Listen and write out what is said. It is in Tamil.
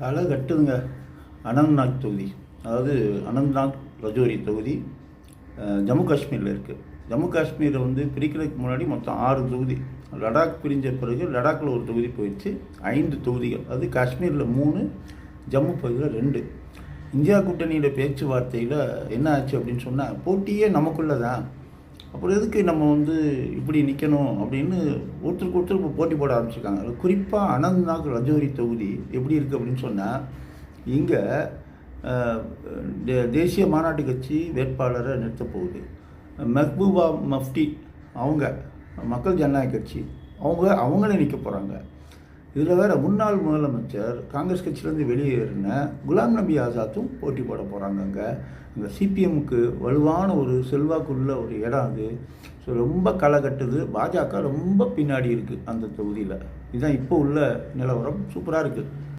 களை கட்டுதுங்க. அனந்த்நாக் தொகுதி, அதாவது அனந்த்நாக் ரஜோரி தொகுதி ஜம்மு காஷ்மீரில் இருக்குது. ஜம்மு காஷ்மீரை பிரிக்கிறதுக்கு முன்னாடி மொத்தம் 6 தொகுதி. லடாக் பிரிஞ்ச பிறகு லடாக்கில் ஒரு தொகுதி போயிடுச்சு. 5 தொகுதிகள், அது காஷ்மீரில் 3, ஜம்மு பகுதியில் 2. இந்தியா கூட்டணியில் பேச்சுவார்த்தையில் என்ன ஆச்சு அப்படின்னு சொன்னால், போட்டியே நமக்குள்ளே தான், அப்புறம் எதுக்கு நம்ம இப்படி நிற்கணும் அப்படின்னு ஒருத்தருக்கு ஒருத்தர் இப்போ போட்டி போட ஆரம்பிச்சிருக்காங்க. குறிப்பாக அனந்த்நாக் ரஜோரி தொகுதி எப்படி இருக்குது அப்படின்னு சொன்னால், இங்கே தேசிய மாநாட்டு கட்சி வேட்பாளரை நிறுத்தப் போகுது. மெஹ்பூபா மஃப்டி அவங்க மக்கள் ஜனநாயக கட்சி அவங்களே நிற்க போகிறாங்க. இதில் வேறு முன்னாள் முதலமைச்சர் காங்கிரஸ் கட்சியிலேருந்து வெளியேறின குலாம் நபி ஆசாத்தும் போட்டி போட போகிறாங்க. அங்கே சிபிஎம்முக்கு வலுவான ஒரு செல்வாக்குள்ள ஒரு இடம் அது. ஸோ ரொம்ப களை கட்டுது. பாஜக ரொம்ப பின்னாடி இருக்குது அந்த தொகுதியில். இதுதான் இப்போ உள்ள நிலவரம். சூப்பராக இருக்குது.